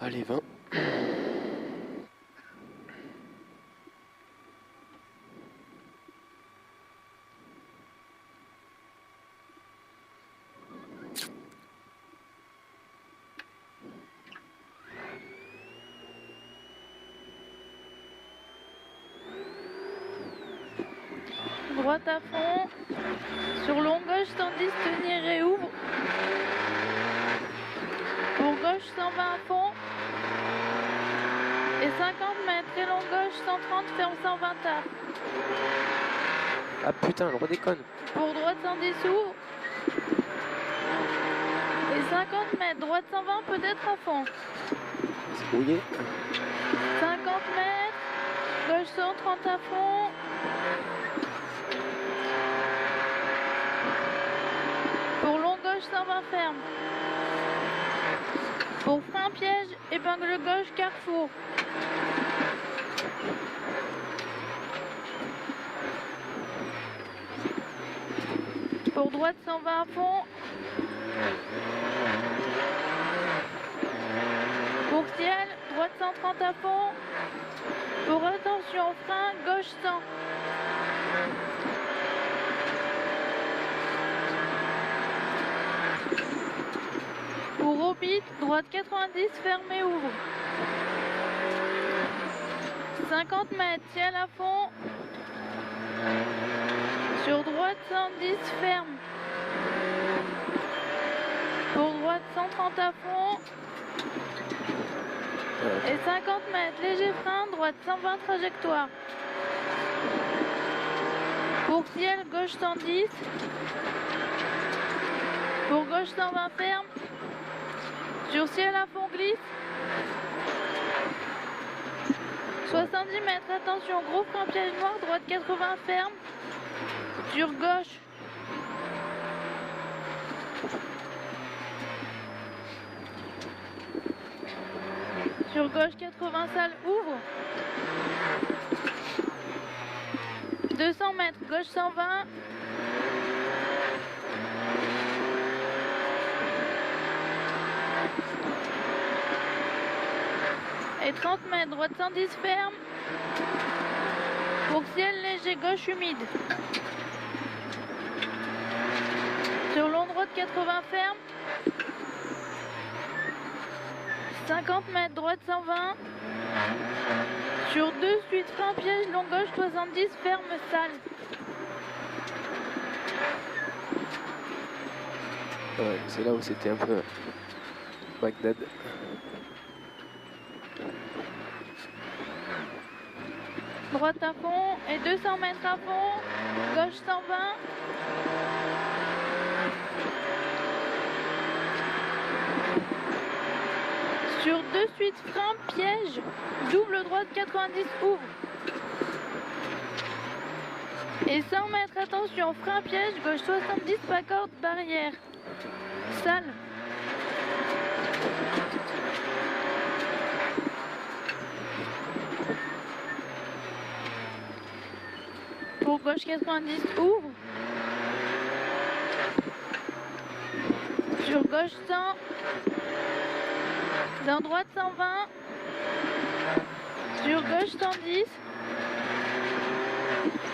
Allez, 20. Droite à fond. Sur long gauche 110, tenir et ouvre. Pour gauche 120 à fond. Et 50 mètres. Et long gauche 130, ferme 120 tard. Ah putain, le redéconne. Pour droite 110, ouvre. Et 50 mètres. Droite 120, peut-être à fond. C'est brouillé. 50 mètres. Gauche 130 à fond. Pour long gauche 120 ferme. Pour frein piège, épingle gauche carrefour. Pour droite 120 à fond. Pour ciel, droite 130 à fond. Pour attention, frein gauche 100. Pour orbite, droite 90, fermé, ouvre. 50 mètres, ciel à fond. Sur droite 110, ferme. Pour droite 130 à fond. Et 50 mètres, léger frein, droite 120, trajectoire. Pour ciel, gauche 110. Pour gauche 120, ferme. Sur ciel à fond, glisse. 70 mètres, attention, gros frein piège noir, droite 80, ferme. Sur gauche. Sur gauche 80, salle, ouvre. 200 mètres, gauche 120. Et 30 mètres, droite 110, ferme. Pour ciel léger, gauche humide. Sur long droite 80, ferme. 50 mètres, droite 120. Sur 2 suite, frein piège, long gauche 70, ferme, salle. Ouais, c'est là où c'était un peu Bagdad. Droite à fond et 200 mètres à fond. Gauche 120. Sur 2 suite, frein, piège. Double droite 90, ouvre. Et 100 mètres, attention, frein, piège. Gauche 70, pas corde, barrière. Salle. Pour gauche 90, ouvre. Sur gauche 100. Dans droite 120. Sur gauche 110.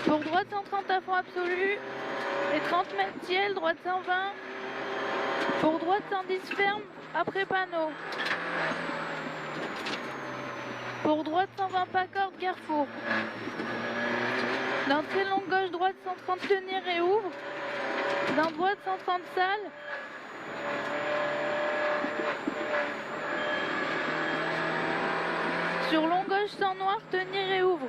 Pour droite 130 à fond absolu. Et 30 mètres ciel, droite 120. Pour droite 110 ferme, après panneau. Pour droite 120 pas corde, carrefour. Dans très longue gauche, droite 130 tenir et ouvre. Dans droite 130 salle. Sur long gauche sans noir, tenir et ouvre.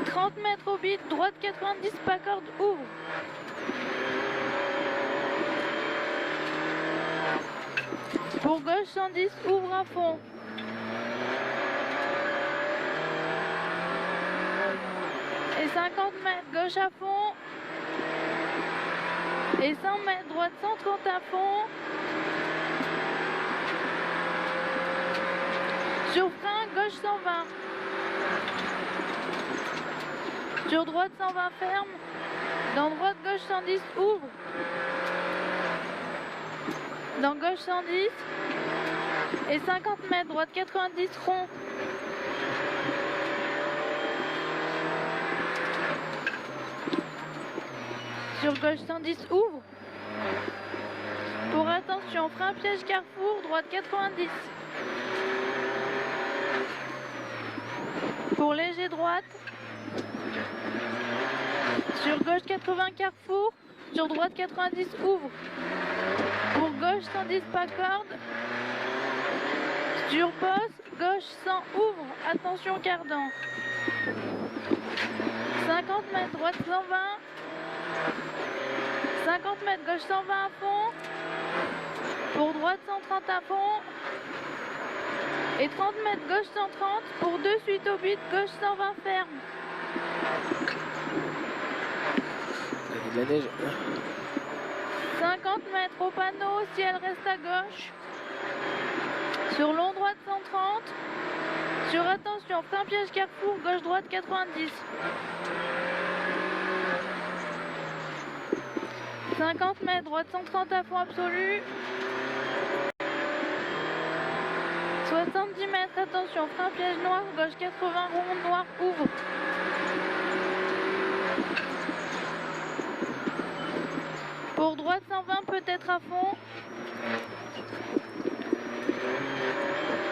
30 mètres au bit, droite 90 pas corde, ouvre. Pour gauche 110, ouvre à fond. Et 50 mètres, gauche à fond. Et 100 mètres, droite 130 à fond. Sur frein, gauche 120. Sur droite 120 ferme. Dans droite, gauche 110, ouvre. Dans gauche 110. Et 50 mètres, droite 90, rond. Sur gauche 110, ouvre. Pour attention, frein piège carrefour, droite 90. Pour léger droite. Sur gauche 80 carrefour, sur droite 90, ouvre. Pour gauche 110, pas corde. Sur bosse, gauche 100, ouvre. Attention cardan. 50 mètres, droite 120. 50 mètres, gauche 120 à fond. Pour droite 130 à fond. Et 30 mètres, gauche 130. Pour 2 suite au but, gauche 120 ferme. Il y a de la neige. 50 mètres au panneau, ciel reste à gauche. Sur long droite 130. Sur attention, frein piège carrefour, gauche droite 90. 50 mètres, droite 130 à fond absolu. 70 mètres, attention, frein piège noir, gauche 80, rond noir, ouvre. Pour droite 120 peut-être à fond.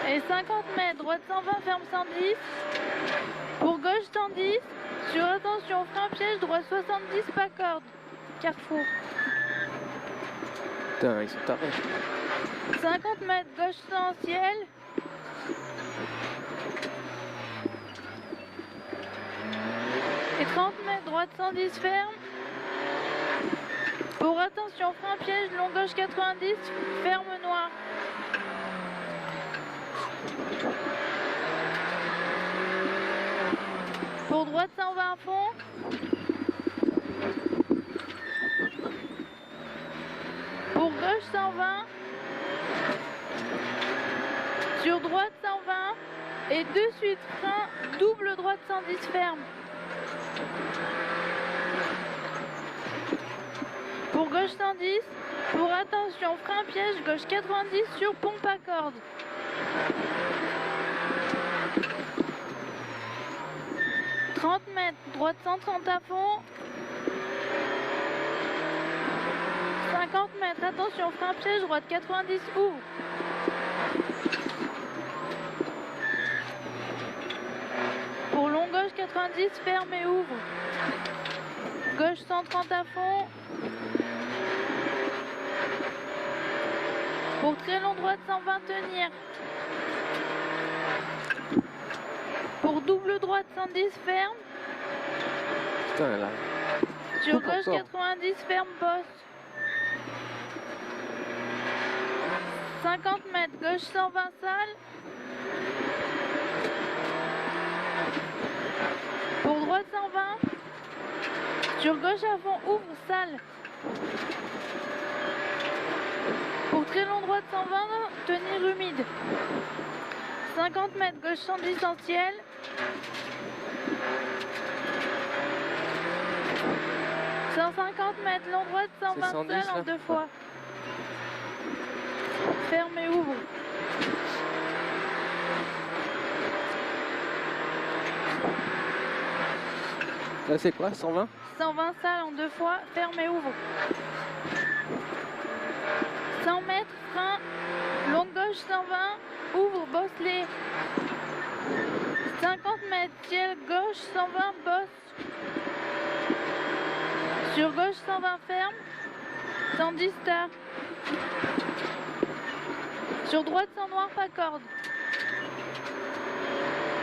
Et 50 mètres, droite 120, ferme 110. Pour gauche 110. Sur attention, frein piège, droite 70, pas corde. Carrefour. Putain, ils sont tarés. 50 mètres, gauche 100, ciel. Et 30 mètres, droite 110, ferme. Pour attention, frein piège, long gauche 90, ferme noir. Pour droite 120 à fond. Pour gauche 120. Sur droite 120. Et de suite frein, double droite 110 ferme. Pour gauche 110. Pour attention, frein piège, gauche 90 sur pompe à corde. « 30 mètres, droite 130 à fond. 50 mètres, attention, frein piège, droite 90, ouvre. Pour long gauche 90, ferme et ouvre. Gauche 130 à fond. Pour très long droite 120, tenir. Pour double droite 110, ferme. Putain, là. Sur Coupe gauche encore. 90, ferme, bosse. 50 mètres, gauche 120, salle. Pour droite 120. Sur gauche à fond, ouvre, salle. Pour très long droite 120, tenir humide. 50 mètres, gauche 110 en ciel. 150 mètres, long droite 120 110, salle en là. 2 fois. Ferme et ouvre. Là, c'est quoi, 120? 120 salles en 2 fois, ferme et ouvre. 100 mètres, frein, longue gauche 120, ouvre, bosse-les. 50 mètres, ciel gauche 120, bosse. Sur gauche 120, ferme. 110 start. Sur droite 100 noir, pas corde.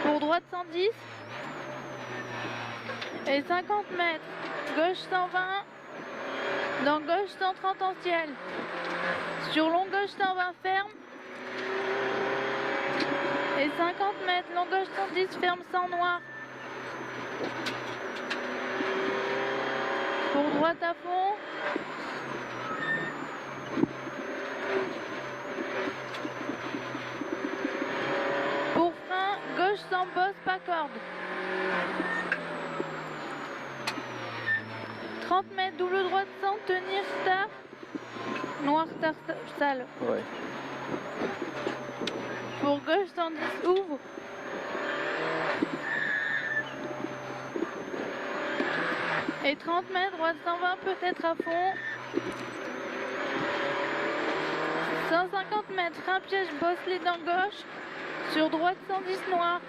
Pour droite 110. Et 50 mètres, gauche 120, dans gauche 130 en ciel. Sur long gauche 120 ferme. Et 50 mètres, long gauche 110 ferme sans noir. Pour droite à fond. Pour frein, gauche sans bosse, pas corde. 30 mètres, double droite sans tenir, start. Noir sale. Ouais. Pour gauche 110, ouvre. Et 30 mètres, droite 120, peut-être à fond. 150 mètres, frein piège, bosse les dents gauche. Sur droite 110 noir.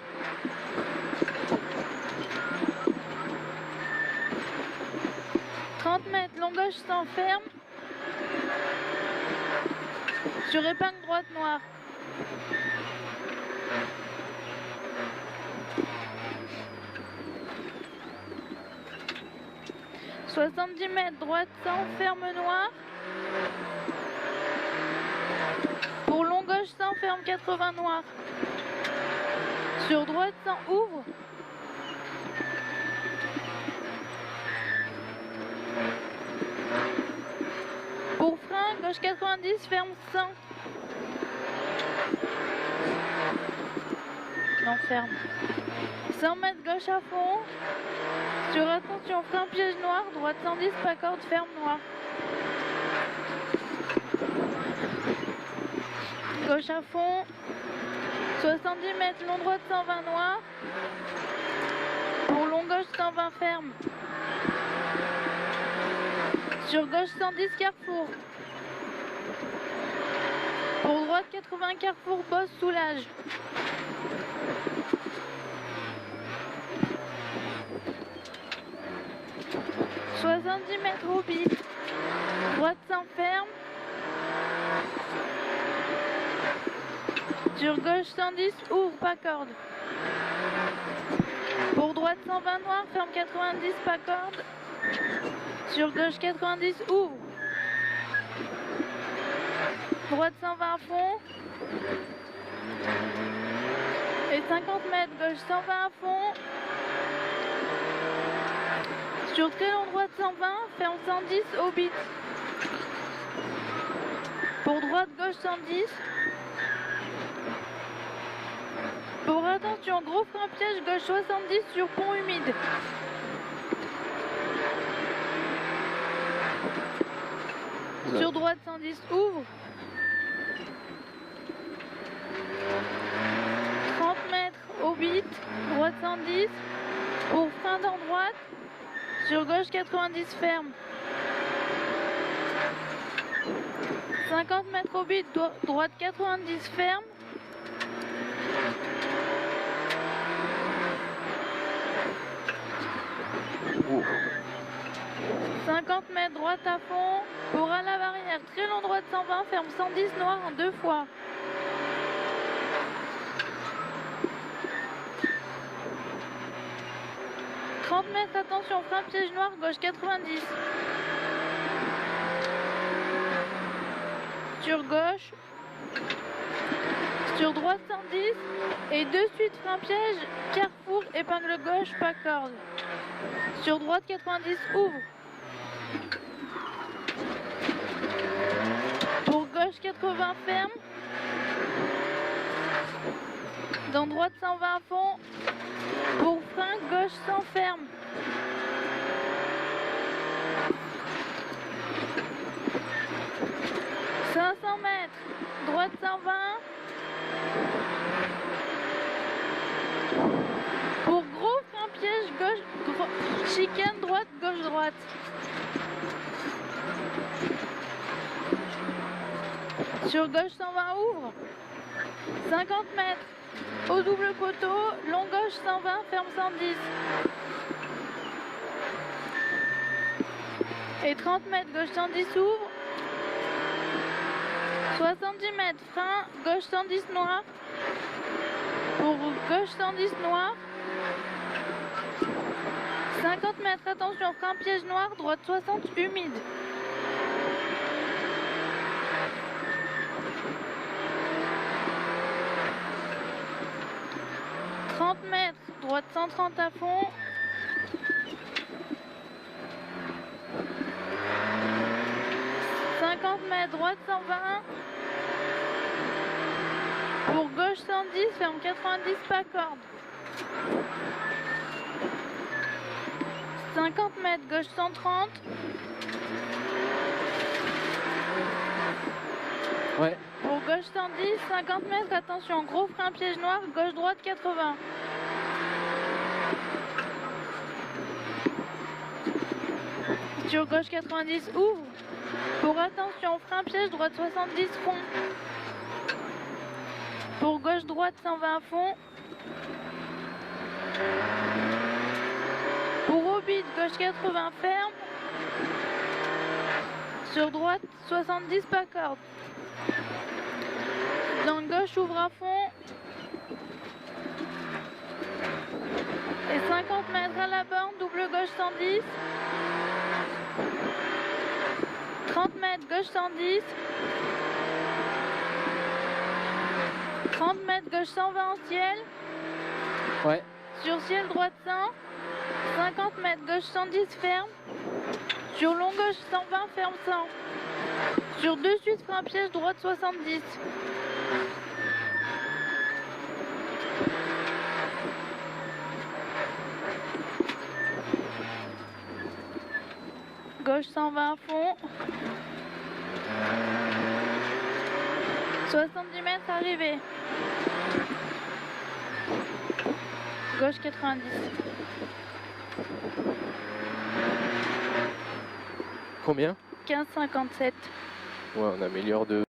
Mètres, long gauche sans ferme. Sur épingle droite noire. « 70 mètres, droite sans ferme noire. Pour long gauche sans ferme 80 noir. Sur droite sans ouvre. Pour frein, gauche 90, ferme 100. Non, ferme. 100 mètres, gauche à fond. Sur attention, frein piège noir, droite 110, pas corde, ferme noir. Gauche à fond. 70 mètres, long droite 120 noir. Pour long gauche 120 ferme. Sur gauche 110 carrefour. Pour droite 80 carrefour, bosse soulage. « 70 mètres au bit. Droite sans ferme. Sur gauche 110, ouvre, pas corde. Pour droite 120 noir, ferme 90, pas corde. Sur gauche 90, ouvre. Droite 120 à fond. Et 50 mètres, gauche 120 à fond. Sur très long droite 120, ferme 110 au bit. Pour droite, gauche 110. Pour attention, gros frein piège, gauche 70 sur pont humide. Sur droite 110, ouvre. 30 mètres au bit, droite 110. Pour frein dans droite. Sur gauche 90 ferme. 50 mètres au bit, droite 90 ferme. Ouh. 50 mètres droite à fond. Pour à la barrière, très long droite 120, ferme 110 noir en 2 fois. « 30 mètres, attention, frein piège noir, gauche 90. Sur gauche. Sur droite 110. Et de suite, frein piège, carrefour, épingle gauche, pas corde. Sur droite 90, ouvre. Pour gauche 80, ferme. Dans droite 120 à fond. Pour frein, gauche 100 ferme. « 500 mètres, droite 120. Pour gros frein piège, gauche, chicane droite, gauche droite. Sur gauche 120, ouvre. 50 mètres. Au double poteau, long gauche 120, ferme 110. Et 30 mètres, gauche 110, ouvre. 70 mètres, frein, gauche 110 noir. Pour gauche 110 noir. 50 mètres, attention, frein piège noir, droite 60, humide. « 30 mètres, droite 130 à fond. « 50 mètres, droite 120. Pour gauche 110, ferme 90, pas corde. 50 mètres, gauche 130. Ouais. Pour gauche 110, 50 mètres, attention, gros frein piège noir, gauche-droite 80. Sur gauche 90, ouvre. Pour attention, frein piège, droite 70, fond. Pour gauche-droite 120, fond. Pour Orbit, gauche 80, ferme. Sur droite 70, pas corde. Dans gauche, ouvre à fond. Et 50 mètres à la borne, double gauche 110. 30 mètres, gauche 110. 30 mètres, gauche 120 en ciel. Ouais. Sur ciel, droite 100. 50 mètres, gauche 110, ferme. Sur long gauche 120, ferme 100. Sur deux suites, frein piège, droite 70. Gauche 120 à fond. 70 mètres arrivée. Gauche 90. Combien? 15,57. Ouais, on améliore de